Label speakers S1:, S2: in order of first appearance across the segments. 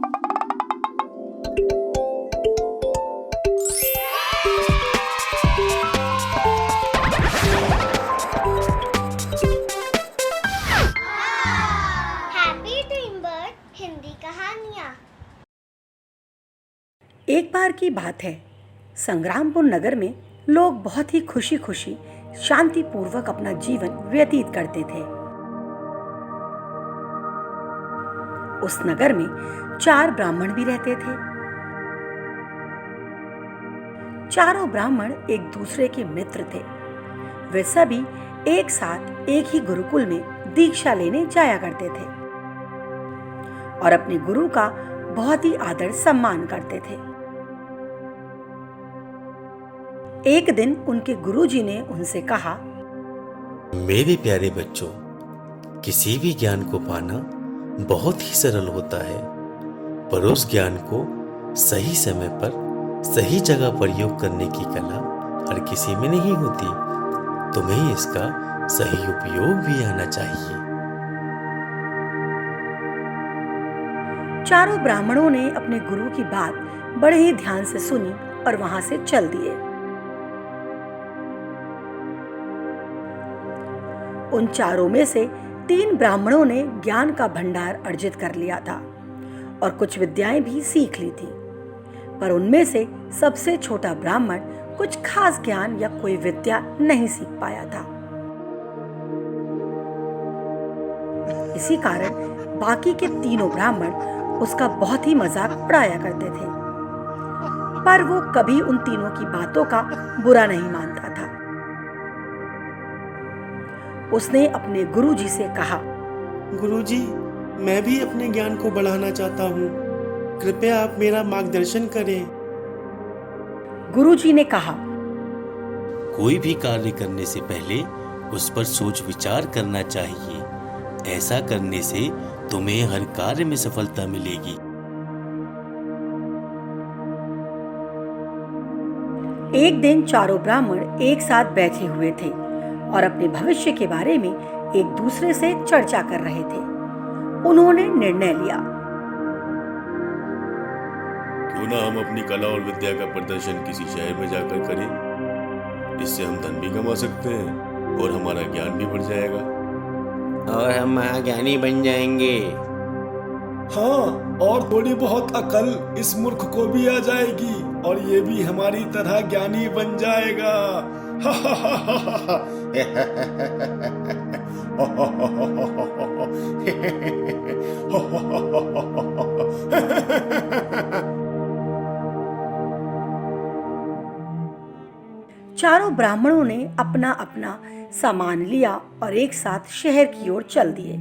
S1: Happy dream bird Hindi कहानियाँ।
S2: एक बार की बात है, संग्रामपुर नगर में लोग बहुत ही खुशी खुशी शांति पूर्वक अपना जीवन व्यतीत करते थे। उस नगर में 4 ब्राह्मण भी रहते थे। चारों ब्राह्मण एक दूसरे के मित्र थे। वे सभी एक साथ एक ही गुरुकुल में दीक्षा लेने जाया करते थे और अपने गुरु का बहुत ही आदर सम्मान करते थे। एक दिन उनके गुरुजी ने उनसे कहा,
S3: मेरे प्यारे बच्चों, किसी भी ज्ञान को पाना बहुत ही सरल होता है, पर उस ज्ञान को सही समय पर सही जगह प्रयोग करने की कला हर किसी में नहीं होती। तुम्हें इसका सही उपयोग भी आना चाहिए।
S2: चारों ब्राह्मणों ने अपने गुरु की बात बड़े ही ध्यान से सुनी और वहां से चल दिए। उन चारों में से 3 ब्राह्मणों ने ज्ञान का भंडार अर्जित कर लिया था और कुछ विद्याएं भी सीख ली थी, पर उनमें से सबसे छोटा ब्राह्मण कुछ खास ज्ञान या कोई विद्या नहीं सीख पाया था। इसी कारण बाकी के तीनों ब्राह्मण उसका बहुत ही मजाक उड़ाया करते थे, पर वो कभी उन तीनों की बातों का बुरा नहीं मानता था। उसने अपने गुरुजी से कहा,
S4: गुरुजी, मैं भी अपने ज्ञान को बढ़ाना चाहता हूँ। कृपया आप मेरा मार्गदर्शन करें।
S2: गुरुजी ने कहा,
S3: कोई भी कार्य करने से पहले उस पर सोच विचार करना चाहिए। ऐसा करने से तुम्हें हर कार्य में सफलता मिलेगी।
S2: एक दिन चारों ब्राह्मण एक साथ बैठे हुए थे और अपने भविष्य के बारे में एक दूसरे से चर्चा कर रहे थे। उन्होंने निर्णय लिया,
S4: क्यों ना हम अपनी कला और विद्या का प्रदर्शन किसी शहर में जाकर करें। इससे हम धन भी कमा सकते हैं और हमारा ज्ञान भी बढ़ जाएगा
S5: और हम महाज्ञानी बन जाएंगे।
S6: हाँ, और थोड़ी बहुत अकल इस मूर्ख को भी आ जाएगी और ये भी हमारी तरह ज्ञानी बन जाएगा।
S2: चारों ब्राह्मणों ने अपना अपना सामान लिया और एक साथ शहर की ओर चल दिए।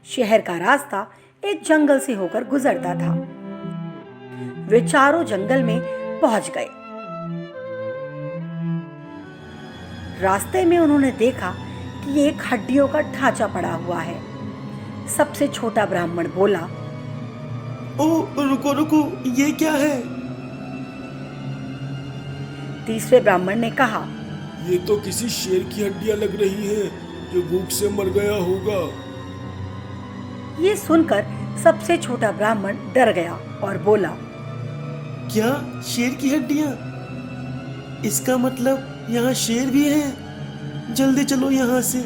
S2: शहर का रास्ता एक जंगल से होकर गुजरता था। वे चारों जंगल में पहुंच गए। रास्ते में उन्होंने देखा कि एक हड्डियों का ढांचा पड़ा हुआ है। सबसे छोटा ब्राह्मण बोला,
S4: ओ रुको रुको, ये क्या है?
S2: तीसरे ब्राह्मण ने कहा,
S6: ये तो किसी शेर की हड्डियां लग रही हैं जो भूख से मर गया होगा।
S2: ये सुनकर सबसे छोटा ब्राह्मण डर गया और बोला,
S4: क्या शेर की हड्डियां? इसका मतलब यहाँ शेर भी है। जल्दी चलो यहाँ से,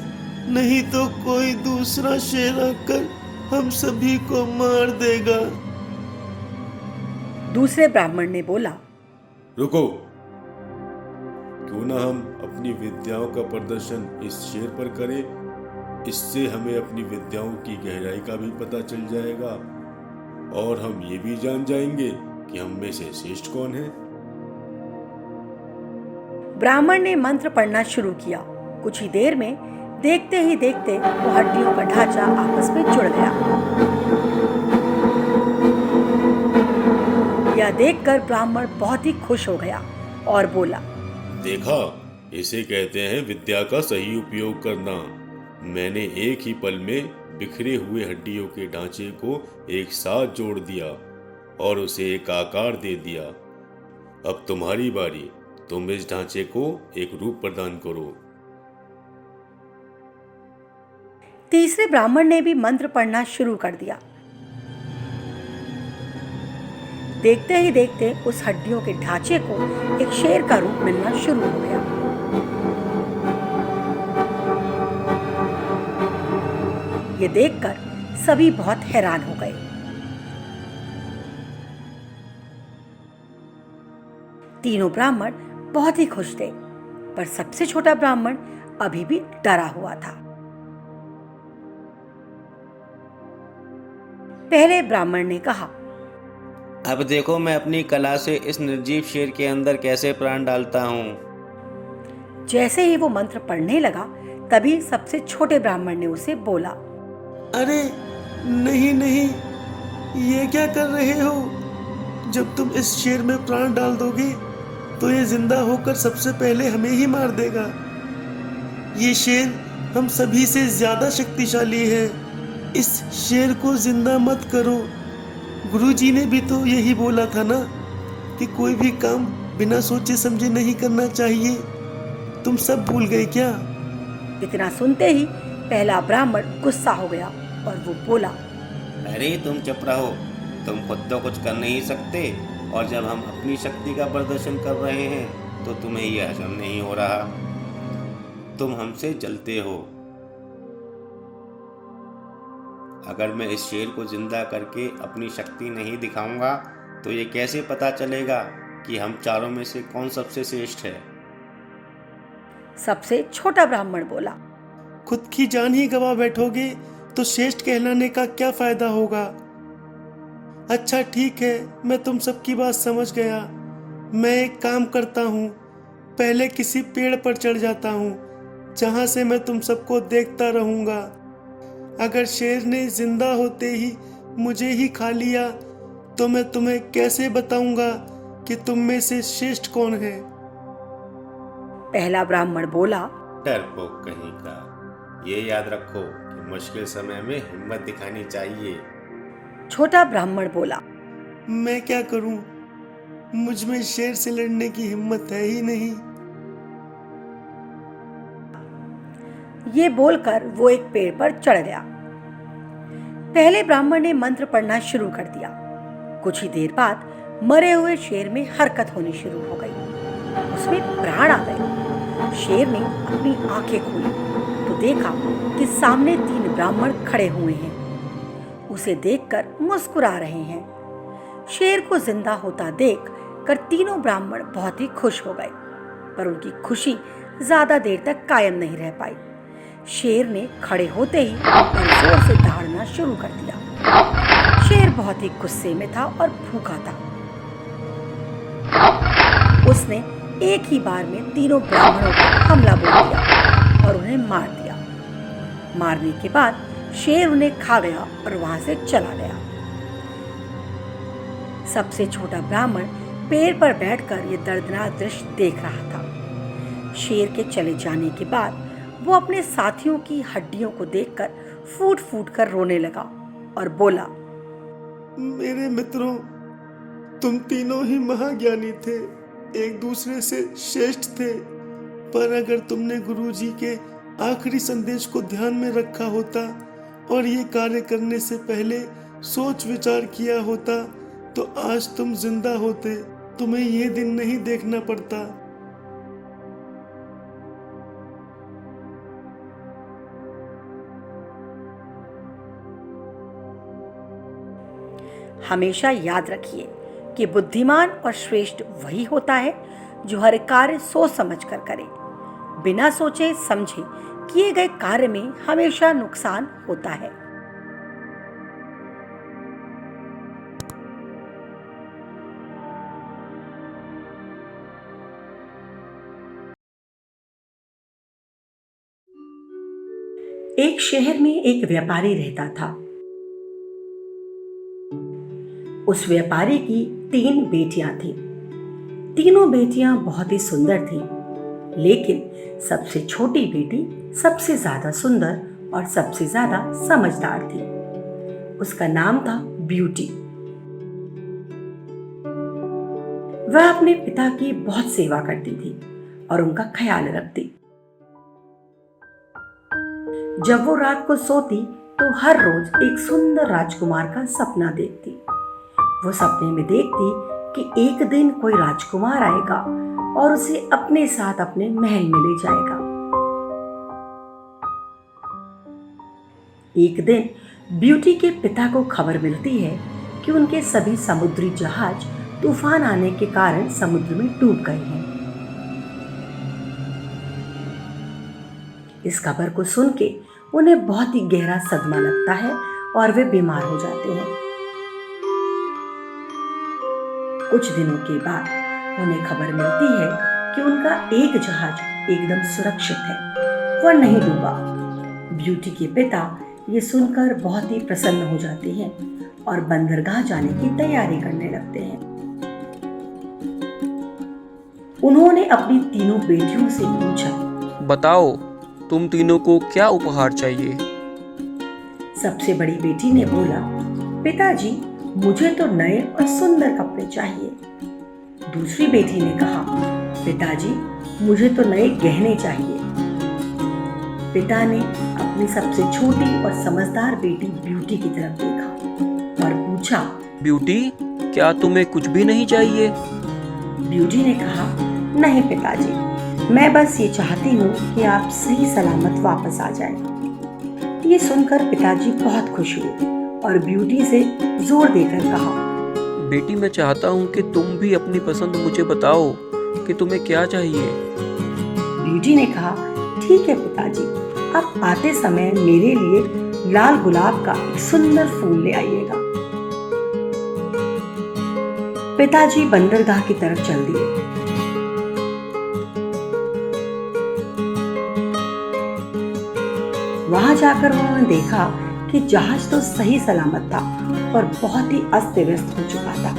S4: नहीं तो कोई दूसरा शेर आकर हम सभी को मार देगा।
S2: दूसरे ब्राह्मण ने बोला,
S4: रुको, क्यों ना हम अपनी विद्याओं का प्रदर्शन इस शेर पर करें। इससे हमें अपनी विद्याओं की गहराई का भी पता चल जाएगा और हम ये भी जान जाएंगे कि हम में से श्रेष्ठ कौन है।
S2: ब्राह्मण ने मंत्र पढ़ना शुरू किया। कुछ ही देर में देखते ही देखते वो हड्डियों का ढांचा आपस में जुड़ गया। यह देखकर ब्राह्मण बहुत ही खुश हो गया और बोला,
S4: देखा, इसे कहते हैं विद्या का सही उपयोग करना। मैंने एक ही पल में बिखरे हुए हड्डियों के ढांचे को एक साथ जोड़ दिया और उसे एक आकार दे दिया। अब तुम्हारी बारी, तुम इस ढांचे को एक रूप प्रदान करो।
S2: तीसरे ब्राह्मण ने भी मंत्र पढ़ना शुरू कर दिया। देखते ही देखते उस हड्डियों के ढांचे को एक शेर का रूप मिलना शुरू हो गया। ये देखकर सभी बहुत हैरान हो गए। तीनों ब्राह्मण बहुत ही खुश थे, पर सबसे छोटा ब्राह्मण अभी भी डरा हुआ था। पहले ब्राह्मण ने कहा,
S5: अब देखो मैं अपनी कला से इस निर्जीव शेर के अंदर कैसे प्राण डालता हूँ।
S2: जैसे ही वो मंत्र पढ़ने लगा, तभी सबसे छोटे ब्राह्मण ने उसे बोला,
S6: अरे नहीं नहीं, ये क्या कर रहे हो? जब तुम इस शेर में प्राण डाल दोगे तो ये जिंदा होकर सबसे पहले हमें ही मार देगा। ये शेर हम सभी से ज्यादा शक्तिशाली है। इस शेर को जिंदा मत करो। गुरुजी ने भी तो यही बोला था ना कि कोई भी काम बिना सोचे समझे नहीं करना चाहिए। तुम सब भूल गए क्या?
S2: इतना सुनते ही पहला ब्राह्मण गुस्सा हो गया और वो बोला,
S5: अरे तुम चुप रहो, तुम खुद तो कुछ कर नहीं सकते, और जब हम अपनी शक्ति का प्रदर्शन कर रहे हैं तो तुम्हें यह हजम नहीं हो रहा। तुम हमसे जलते हो। अगर मैं इस शेर को जिंदा करके अपनी शक्ति नहीं दिखाऊंगा तो ये कैसे पता चलेगा कि हम चारों में से कौन सबसे श्रेष्ठ है।
S2: सबसे छोटा ब्राह्मण बोला,
S6: खुद की जान ही गवा बैठोगे तो श्रेष्ठ कहलाने का क्या फायदा होगा? अच्छा ठीक है, मैं तुम सबकी बात समझ गया। मैं एक काम करता हूँ, पहले किसी पेड़ पर चढ़ जाता हूँ जहाँ से मैं तुम सबको देखता रहूँगा। अगर शेर ने जिंदा होते ही मुझे ही खा लिया तो मैं तुम्हें कैसे बताऊंगा कि तुम में से श्रेष्ठ कौन है?
S2: पहला ब्राह्मण बोला,
S5: डरपोक कहीं का, ये याद रखो कि मुश्किल समय में हिम्मत दिखानी चाहिए।
S2: छोटा ब्राह्मण बोला,
S6: मैं क्या करूं? मुझ में शेर से लड़ने की हिम्मत है ही नहीं।
S2: ये बोलकर वो एक पेड़ पर चढ़ गया। पहले ब्राह्मण ने मंत्र पढ़ना शुरू कर दिया। कुछ ही देर बाद मरे हुए शेर में हरकत होनी शुरू हो गई। उसमें प्राण आ गए। शेर ने अपनी आंखें खोली तो देखा कि सामने 3 ब्राह्मण खड़े हुए हैं। उसे देखकर मुस्कुरा रहे हैं। शेर को जिंदा होता देख कर तीनों ब्राह्मण बहुत ही खुश हो गए, पर उनकी खुशी ज्यादा देर तक कायम नहीं रह पाई। शेर ने खड़े होते ही जोर से दहाड़ना शुरू कर दिया। शेर बहुत ही गुस्से में था और भूखा था। उसने एक ही बार में तीनों ब्राह्मणों पर हमला बोल दिया और उन्हें मार दिया। मारने के बाद शेर उन्हें खा गया और वहां से चला गया। सबसे छोटा ब्राह्मण पेड़ पर बैठकर यह दर्दनाक दृश्य देख रहा था। शेर के चले जाने के बाद वो अपने साथियों की हड्डियों को देखकर फूट फूट कर रोने लगा और बोला,
S6: मेरे मित्रों, तुम तीनों ही महाज्ञानी थे, एक दूसरे से श्रेष्ठ थे, पर अगर तुमने गुरुजी के आखिरी संदेश को ध्यान में रखा होता और ये कार्य करने से पहले सोच विचार किया होता तो आज तुम जिंदा होते। तुम्हें ये दिन नहीं देखना पड़ता।
S2: हमेशा याद रखिए कि बुद्धिमान और श्रेष्ठ वही होता है जो हर कार्य सोच समझ कर करे। बिना सोचे समझे किए गए कार्य में हमेशा नुकसान होता है। एक शहर में एक व्यापारी रहता था। उस व्यापारी की 3 बेटियां थीं। तीनों बेटियां बहुत ही सुंदर थीं, लेकिन सबसे छोटी बेटी सबसे ज्यादा सुंदर और सबसे ज्यादा समझदार थी। उसका नाम था ब्यूटी। वह अपने पिता की बहुत सेवा करती थी और उनका ख्याल रखती। जब वो रात को सोती तो हर रोज एक सुंदर राजकुमार का सपना देखती। वो सपने में देखती कि एक दिन कोई राजकुमार आएगा और उसे अपने साथ अपने महल में ले जाएगा। एक दिन ब्यूटी के पिता को खबर मिलती है कि उनके सभी समुद्री जहाज तूफान आने के कारण समुद्र में डूब गए हैं। इस खबर को सुन के उन्हें बहुत ही गहरा सदमा लगता है और वे बीमार हो जाते हैं। कुछ दिनों के बाद उन्हें खबर मिलती है कि उनका एक जहाज एकदम सुरक्षित है, वह नहीं डूबा। ब्यूटी के पिता ये सुनकर बहुत ही प्रसन्न हो जाते हैं और बंदरगाह जाने की तैयारी करने लगते हैं। उन्होंने अपनी तीनों बेटियों से पूछा,
S7: बताओ तुम तीनों को क्या उपहार चाहिए?
S2: सबसे बड़ी बेटी ने बोला, पिताजी मुझे तो नए और सुंदर कपड़े चाहिए। दूसरी बेटी ने कहा, पिताजी मुझे तो नए गहने चाहिए। पिता ने अपनी सबसे छोटी और समझदार बेटी ब्यूटी की तरफ देखा और पूछा,
S7: ब्यूटी क्या तुम्हें कुछ भी नहीं चाहिए?
S2: ब्यूटी ने कहा, नहीं पिताजी, मैं बस ये चाहती हूँ कि आप सही सलामत वापस आ जाएं। ये सुनकर पिताजी बहुत खुश हुए और ब्यूटी से जोर देकर कहा,
S7: बेटी मैं चाहता हूँ कि तुम भी अपनी पसंद मुझे बताओ कि तुम्हें क्या चाहिए।
S2: ब्यूटी ने कहा, ठीक है पिताजी, आप आते समय मेरे लिए लाल गुलाब का एक सुंदर फूल ले आइएगा। पिताजी बंदरगाह की तरफ चल दिए। वहां जाकर उन्होंने देखा कि जहाज तो सही सलामत था और बहुत ही अस्त व्यस्त हो चुका था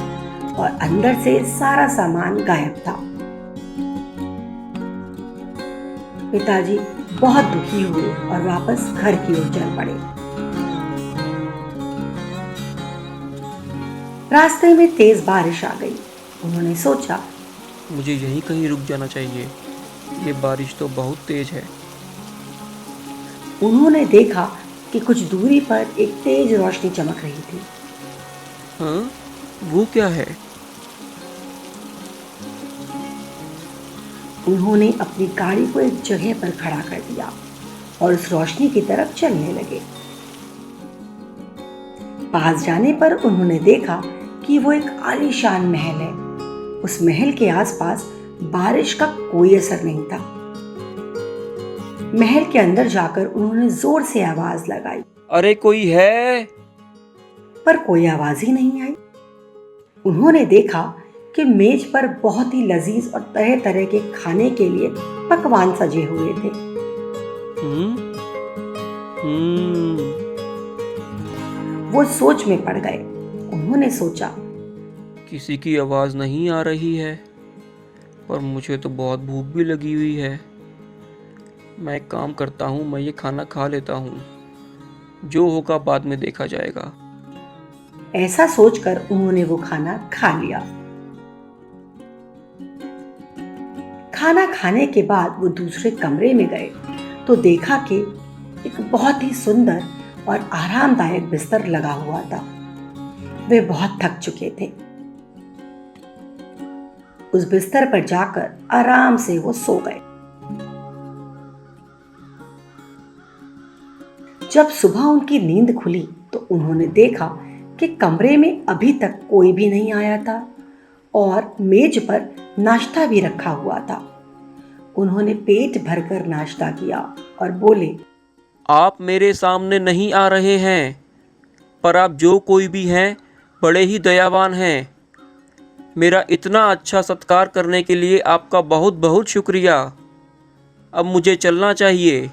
S2: और अंदर से सारा सामान गायब था। पिताजी बहुत दुखी हुए और वापस घर की ओर चल पड़े। रास्ते में तेज बारिश आ गई। उन्होंने सोचा,
S7: मुझे यहीं कहीं रुक जाना चाहिए, ये बारिश तो बहुत तेज है।
S2: उन्होंने देखा कि कुछ दूरी पर एक तेज रोशनी चमक रही थी।
S7: हाँ, वो क्या है?
S2: उन्होंने अपनी गाड़ी को एक जगह पर खड़ा कर दिया और उस रोशनी की तरफ चलने लगे। पास जाने पर उन्होंने देखा कि वो एक आलीशान महल है। उस महल के आसपास बारिश का कोई असर नहीं था। महल के अंदर जाकर उन्होंने जोर से आवाज लगाई,
S7: अरे कोई है?
S2: पर कोई आवाज ही नहीं आई। उन्होंने देखा कि मेज पर बहुत ही लजीज और तरह तरह के खाने के लिए पकवान सजे हुए थे। वो सोच में पड़ गए। उन्होंने सोचा,
S7: किसी की आवाज नहीं आ रही है और मुझे तो बहुत भूख भी लगी हुई है। मैं एक काम करता हूँ, मैं ये खाना खा लेता हूँ, जो होगा बाद में देखा जाएगा।
S2: ऐसा सोचकर उन्होंने वो खाना खा लिया। खाना खाने के बाद वो दूसरे कमरे में गए तो देखा कि एक बहुत ही सुंदर और आरामदायक बिस्तर लगा हुआ था। वे बहुत थक चुके थे। उस बिस्तर पर जाकर आराम से वो सो गए। जब सुबह उनकी नींद खुली तो उन्होंने देखा कि कमरे में अभी तक कोई भी नहीं आया था और मेज पर नाश्ता भी रखा हुआ था। उन्होंने पेट भरकर नाश्ता किया और बोले,
S7: आप मेरे सामने नहीं आ रहे हैं, पर आप जो कोई भी हैं बड़े ही दयावान हैं। मेरा इतना अच्छा सत्कार करने के लिए आपका बहुत बहुत शुक्रिया। अब मुझे चलना चाहिए,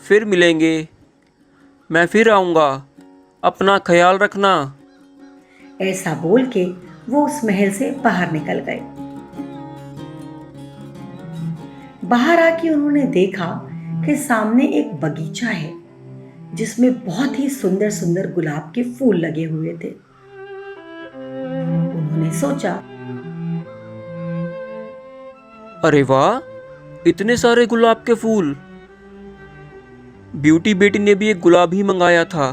S7: फिर मिलेंगे। मैं फिर आऊँगा, अपना ख्याल रखना।
S2: ऐसा बोल के वो उस महल से बाहर निकल गए। बाहर आके उन्होंने देखा कि सामने एक बगीचा है जिसमें बहुत ही सुंदर सुंदर गुलाब के फूल लगे हुए थे। उन्होंने सोचा,
S7: अरे वाह, इतने सारे गुलाब के फूल। ब्यूटी बेटी ने भी एक गुलाब ही मंगाया था।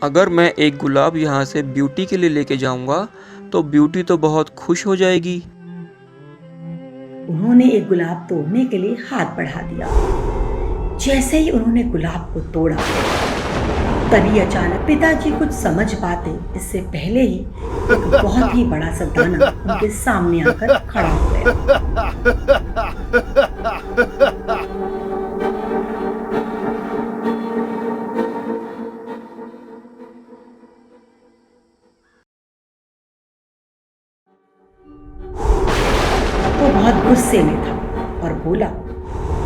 S7: अगर मैं एक गुलाब यहाँ से ब्यूटी के लिए लेके जाऊंगा तो ब्यूटी तो बहुत खुश हो जाएगी।
S2: उन्होंने एक गुलाब तोड़ने के लिए हाथ बढ़ा दिया। जैसे ही उन्होंने गुलाब को तोड़ा, तभी अचानक पिताजी कुछ समझ पाते इससे पहले ही एक बहुत ही बड़ा सा दाना उनके सामने आकर खड़ा हो गया। वो बहुत गुस्से में था और बोला,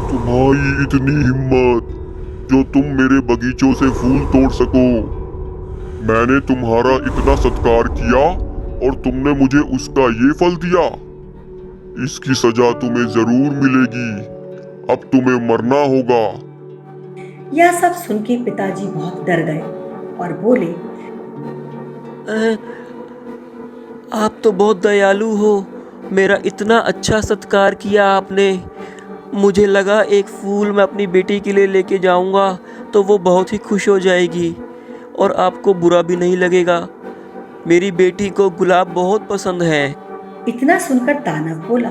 S8: तुम्हारी इतनी हिम्मत जो तुम मेरे बगीचों से फूल तोड़ सको। मैंने तुम्हारा इतना सत्कार किया और तुमने मुझे उसका ये फल दिया। इसकी सजा तुम्हें जरूर मिलेगी। अब तुम्हें मरना होगा।
S2: यह सब सुन के पिताजी बहुत डर गए और बोले,
S7: आप तो बहुत दयालु हो, मेरा इतना अच्छा सत्कार किया आपने। मुझे लगा एक फूल मैं अपनी बेटी के लिए लेके जाऊंगा तो वो बहुत ही खुश हो जाएगी और आपको बुरा भी नहीं लगेगा। मेरी बेटी को गुलाब बहुत पसंद है।
S2: इतना सुनकर दानव बोला,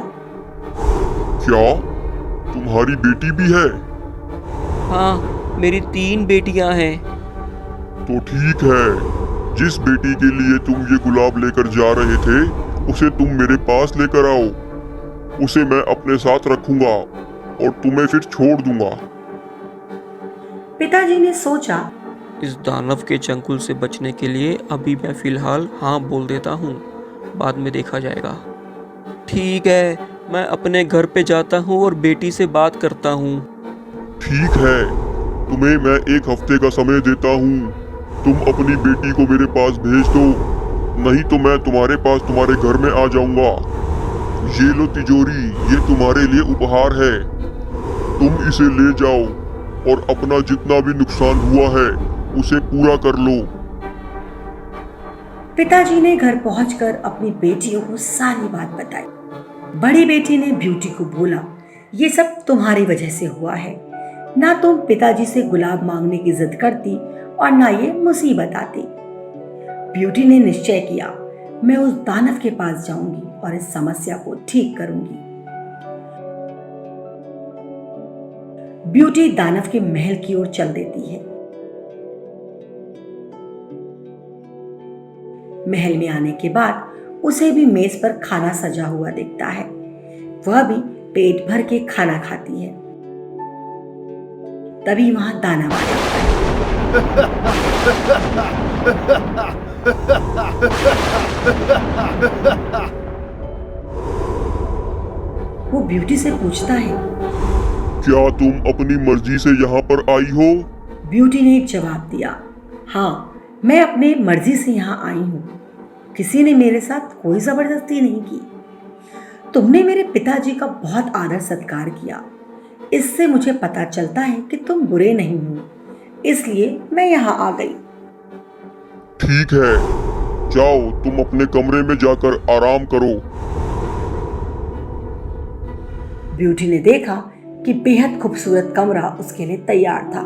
S8: क्या तुम्हारी बेटी भी है?
S7: हाँ, मेरी 3 बेटियां हैं।
S8: तो ठीक है। जिस बेटी के लिए तुम ये गुलाब लेकर जा रहे थे उसे तुम मेरे पास लेकर आओ। उसे मैं अपने साथ रखूंगा और तुम्हें फिर छोड़ दूंगा।
S2: पिताजी ने सोचा,
S7: इस दानव के चंगुल से बचने के लिए अभी मैं फिलहाल हाँ बोल देता हूँ, बाद में देखा जाएगा। ठीक है, मैं अपने घर पे जाता हूँ और बेटी से बात करता हूँ।
S8: ठीक है, तुम्हें मैं 1 हफ्ते का समय देता हूँ। तुम अपनी बेटी को मेरे पास भेज दो, नहीं तो मैं तुम्हारे पास तुम्हारे घर में आ जाऊंगा। ये लो तिजोरी, ये तुम्हारे लिए उपहार है। तुम इसे ले जाओ और अपना जितना भी नुकसान हुआ है उसे पूरा कर लो।
S2: पिताजी ने घर पहुंचकर अपनी बेटियों को सारी बात बताई। बड़ी बेटी ने ब्यूटी को बोला, ये सब तुम्हारी वजह से हुआ है। ना तुम पिताजी से गुलाब मांगने की जिद करती और ना ये मुसीबत आती। ब्यूटी ने निश्चय किया, मैं उस दानव के पास जाऊंगी और इस समस्या को ठीक करूंगी। ब्यूटी दानव के महल की ओर चल देती है। महल में आने के बाद उसे भी मेज पर खाना सजा हुआ दिखता है। वह भी पेट भर के खाना खाती है। तभी वहां दानव आ जाता है। वो ब्यूटी से पूछता है,
S8: क्या तुम अपनी मर्जी से यहाँ पर आई हो?
S2: ब्यूटी ने जवाब दिया, हाँ, मैं अपने मर्जी से यहाँ आई हूँ। किसी ने मेरे साथ कोई जबरदस्ती नहीं की। तुमने मेरे पिताजी का बहुत आदर सत्कार किया। इससे मुझे पता चलता है कि तुम बुरे नहीं हो, इसलिए मैं यहाँ आ गई।
S8: ठीक है, जाओ तुम अपने कमरे में जाकर आराम करो।
S2: ब्यूटी ने देखा कि बेहद खूबसूरत कमरा उसके लिए तैयार था।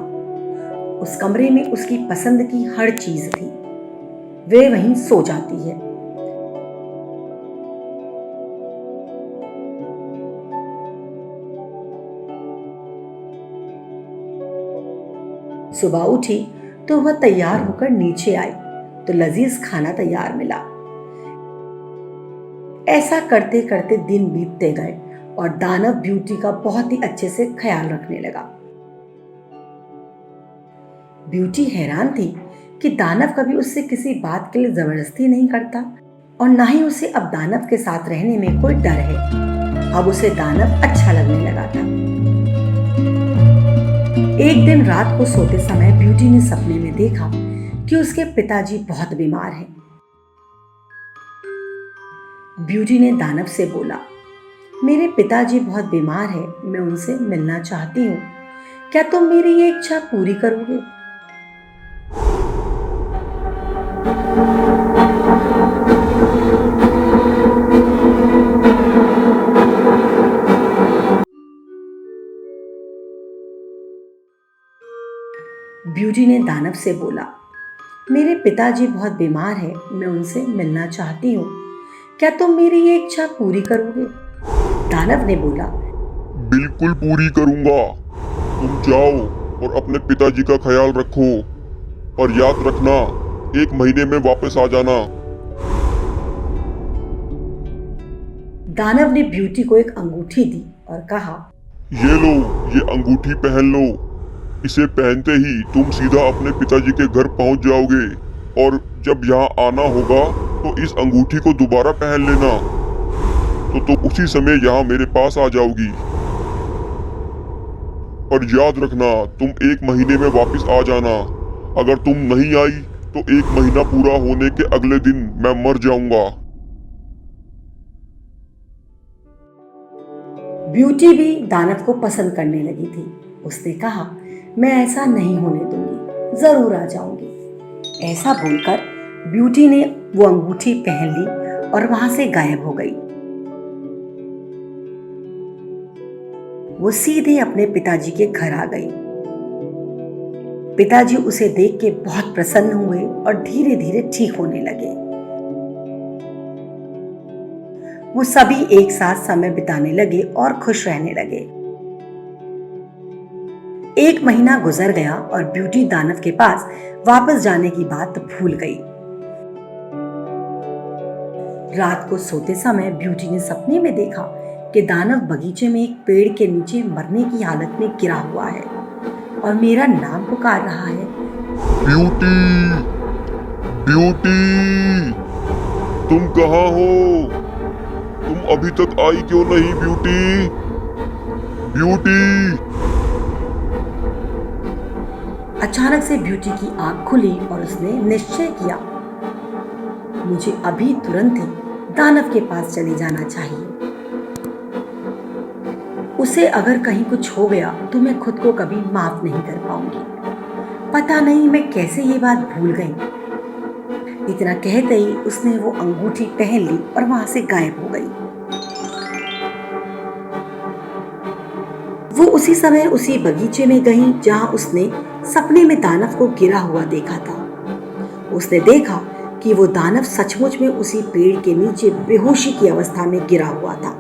S2: उस कमरे में उसकी पसंद की हर चीज थी। वे वहीं सो जाती है। सुबह उठी तो वह तैयार होकर नीचे आई तो लजीज खाना तैयार मिला। ऐसा करते करते दिन बीतते गए और दानव ब्यूटी का बहुत ही अच्छे से ख्याल रखने लगा। ब्यूटी हैरान थी कि दानव कभी उससे किसी बात के लिए जबरदस्ती नहीं करता और ना ही उसे अब दानव के साथ रहने में कोई डर है। अब उसे दानव अच्छा लगने लगा था। एक दिन रात को सोते समय ब्यूटी ने सपने में देखा कि उसके पिताजी बहुत बीमार हैं। ब्यूटी ने दानव से बोला, मेरे पिताजी बहुत बीमार है, मैं उनसे मिलना चाहती हूँ। क्या तुम मेरी ये इच्छा पूरी करोगे? ब्यूटी ने दानव से बोला, मेरे पिताजी बहुत बीमार हैं, मैं उनसे मिलना चाहती हूँ। क्या तुम मेरी ये इच्छा पूरी करोगे? दानव ने बोला,
S8: बिल्कुल पूरी करूंगा। तुम जाओ और अपने पिताजी का ख्याल रखो, और याद रखना 1 महीने में वापस आ जाना।
S2: दानव ने ब्यूटी को एक अंगूठी दी और कहा,
S8: ये लो, ये अंगूठी पहन लो। इसे पहनते ही तुम सीधा अपने पिताजी के घर पहुंच जाओगे, और जब यहाँ आना होगा तो इस अंगूठी को दोबारा पहन लेना, तो तुम उसी समय यहाँ मेरे पास आ जाओगी। और याद रखना, तुम 1 महीने में वापस आ जाना। अगर तुम नहीं आई तो 1 महीना पूरा होने के अगले दिन मैं मर जाऊंगा।
S2: ब्यूटी भी दानव को पसंद करने लगी थी। उसने कहा, मैं ऐसा नहीं होने दूंगी, जरूर आ जाऊंगी। ऐसा बोलकर ब्यूटी ने वो अंगूठी पहन ली और वहां से गायब हो गई। वो सीधे अपने पिताजी के घर आ गई। पिताजी उसे देख के बहुत प्रसन्न हुए और धीरे धीरे ठीक होने लगे। वो सभी एक साथ समय बिताने लगे और खुश रहने लगे। 1 महीना गुजर गया और ब्यूटी दानव के पास वापस जाने की बात भूल गई। रात को सोते समय ब्यूटी ने सपने में देखा कि दानव बगीचे में एक पेड़ के नीचे मरने की हालत में गिरा हुआ है और मेरा नाम पुकार रहा है,
S8: ब्यूटी, ब्यूटी, तुम कहाँ हो? तुम अभी तक आई क्यों नहीं ब्यूटी? ब्यूटी!
S2: अचानक से ब्यूटी की आंख खुली और उसने निश्चय किया, मुझे अभी तुरंत ही दानव के पास चले जाना चाहिए। उसे अगर कहीं कुछ हो गया तो मैं खुद को कभी माफ नहीं कर पाऊंगी। पता नहीं मैं कैसे ये बात भूल गई। इतना कहते ही उसने वो अंगूठी पहन ली और वहां से गायब हो गई। वो उसी समय उसी बगीचे में गई जहां उसने सपने में दानव को गिरा हुआ देखा था। उसने देखा कि वो दानव सचमुच में उसी पेड़ के नीचे बेहोशी की अवस्था में गिरा हुआ था।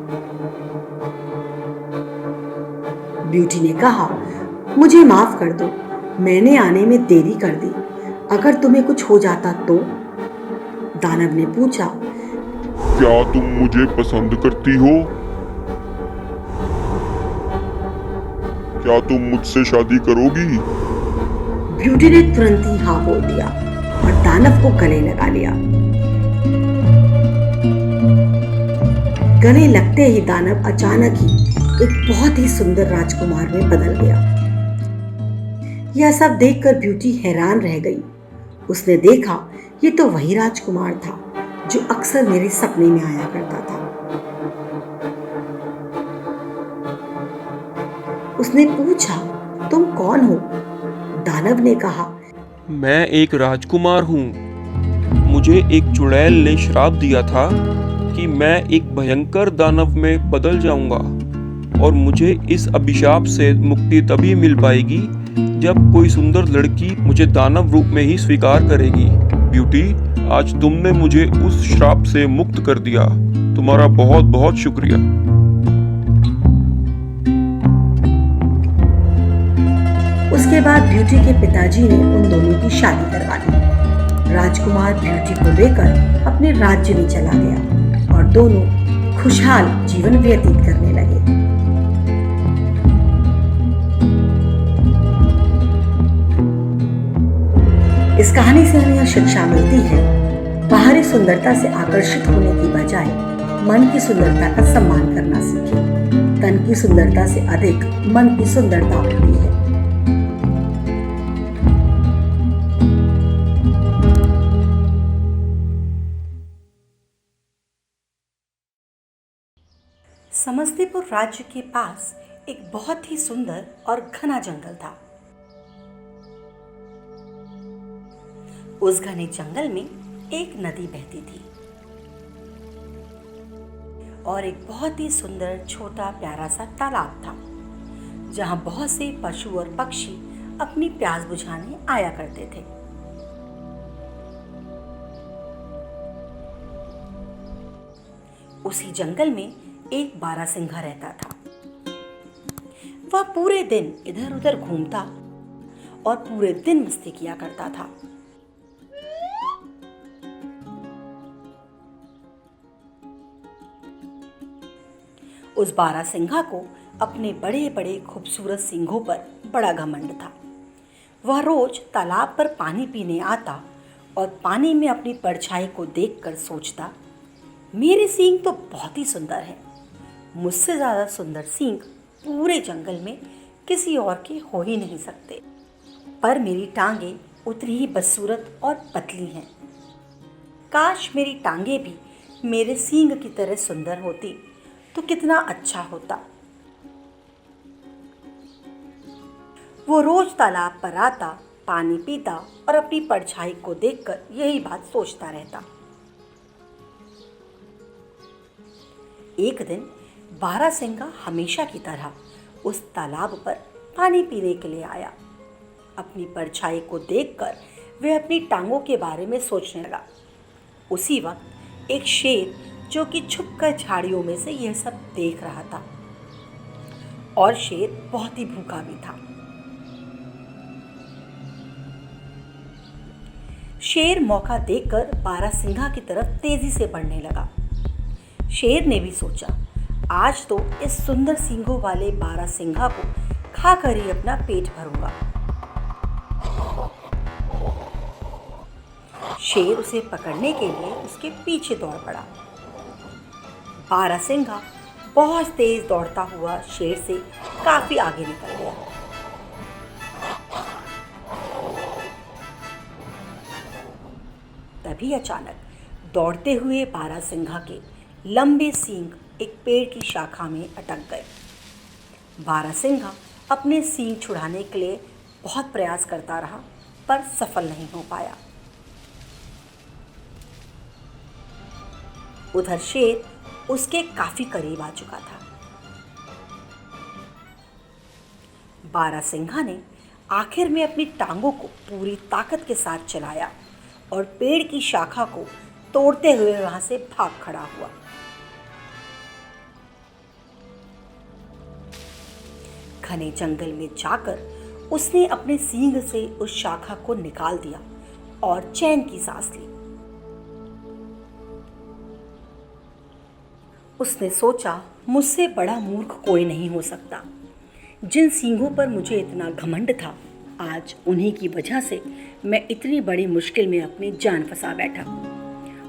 S2: ब्यूटी ने कहा, मुझे माफ कर दो, मैंने आने में देरी कर दी। अगर तुम्हें कुछ हो जाता तो? दानव ने पूछा,
S8: क्या तुम मुझे पसंद करती हो? क्या तुम मुझसे शादी करोगी?
S2: ब्यूटी ने तुरंत ही हाँ बोल दिया और दानव को गले लगा लिया। गले लगते ही दानव अचानक ही एक बहुत ही सुंदर राजकुमार में बदल गया। यह सब देखकर ब्यूटी हैरान रह गई। उसने देखा, ये तो वही राजकुमार था जो अक्सर मेरे सपने में आया करता था। उसने पूछा, तुम कौन हो? दानव ने कहा,
S7: मैं एक राजकुमार हूँ। मुझे एक चुड़ैल ने श्राप दिया था कि मैं एक भयंकर दानव में बदल जाऊंगा और मुझे इस अभिशाप से मुक्ति तभी मिल पाएगी जब कोई सुंदर लड़की मुझे दानव रूप में ही स्वीकार करेगी। ब्यूटी, आज तुमने मुझे उस श्राप से मुक्त कर दिया। तुम्हारा बहुत बहुत शुक्रिया।
S2: उसके बाद ब्यूटी के पिताजी ने उन दोनों की शादी करवा दी। राजकुमार ब्यूटी को लेकर अपने राज्य में चला गया और दोनों खुशहाल जीवन व्यतीत करने लगे। इस कहानी से हमें यह शिक्षा मिलती है, बाहरी सुंदरता से आकर्षित होने की बजाय मन की सुंदरता का सम्मान करना सीखें। तन की सुंदरता से अधिक मन की सुंदरता होती है। समस्तीपुर राज्य के पास एक बहुत ही सुंदर और घना जंगल था। उस घने जंगल में एक नदी बहती थी और एक बहुत ही सुंदर छोटा प्यारा सा तालाब था जहां बहुत से पशु और पक्षी अपनी प्यास बुझाने आया करते थे। उसी जंगल में एक बारहसिंघा रहता था। वह पूरे दिन इधर उधर घूमता और पूरे दिन मस्ती किया करता था। उस बारहसिंघा को अपने बड़े बड़े खूबसूरत सींगों पर बड़ा घमंड था। वह रोज तालाब पर पानी पीने आता और पानी में अपनी परछाई को देखकर सोचता, मेरे सींग तो बहुत ही सुंदर है। मुझसे ज़्यादा सुंदर सींग पूरे जंगल में किसी और के हो ही नहीं सकते। पर मेरी टांगें उतनी ही बदसूरत और पतली हैं। काश मेरी टांगें भी मेरे सींग की तरह सुंदर होती तो कितना अच्छा होता। वो रोज तालाब पर आता, पानी पीता और अपनी परछाई को देखकर यही बात सोचता रहता। एक दिन बारहसिंघा हमेशा की तरह उस तालाब पर पानी पीने के लिए आया। अपनी परछाई को देखकर वह अपनी टांगों के बारे में सोचने लगा। उसी वक्त एक शेर जो कि छुपकर झाड़ियों में से यह सब देख रहा था, और शेर बहुत ही भूखा भी था। शेर मौका देखकर बारहसिंघा की तरफ तेजी से बढ़ने लगा। शेर ने भी सोचा, आज तो इस सुंदर सींगों वाले बारहसिंघा को खाकर ही अपना पेट भरूंगा। शेर उसे पकड़ने के लिए उसके पीछे दौड़ पड़ा। बारहसिंघा बहुत तेज दौड़ता हुआ शेर से काफी आगे निकल गया। तभी अचानक दौड़ते हुए बारहसिंघा के लंबे सींग एक पेड़ की शाखा में अटक गए। बारहसिंघा अपने सींग छुड़ाने के लिए बहुत प्रयास करता रहा, पर सफल नहीं हो पाया। उधर शेर उसके काफी करीब आ चुका था। बारहसिंघा ने आखिर में अपनी टांगों को पूरी ताकत के साथ चलाया और पेड़ की शाखा को तोड़ते हुए वहां से भाग खड़ा हुआ। घने जंगल में जाकर उसने अपने सींग से उस शाखा को निकाल दिया और चैन की सांस ली। उसने सोचा, मुझसे बड़ा मूर्ख कोई नहीं हो सकता। जिन सींगों पर मुझे इतना घमंड था, आज उन्हीं की वजह से मैं इतनी बड़ी मुश्किल में अपनी जान फंसा बैठा,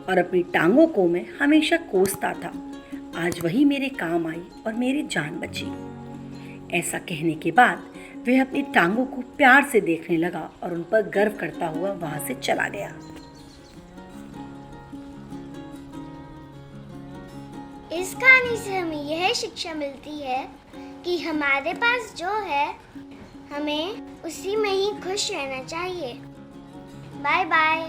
S2: और अपनी टांगों को मैं हमेशा कोसता था। आज वही मेरे काम आई और मेरी जान बची। ऐसा कहने के बाद वह अपनी टांगों को प्यार से देखने लगा और उन पर गर्व करता हुआ वहां से चला गया।
S1: इस कहानी से हमें यह शिक्षा मिलती है कि हमारे पास जो है हमें उसी में ही खुश रहना चाहिए। Bye bye.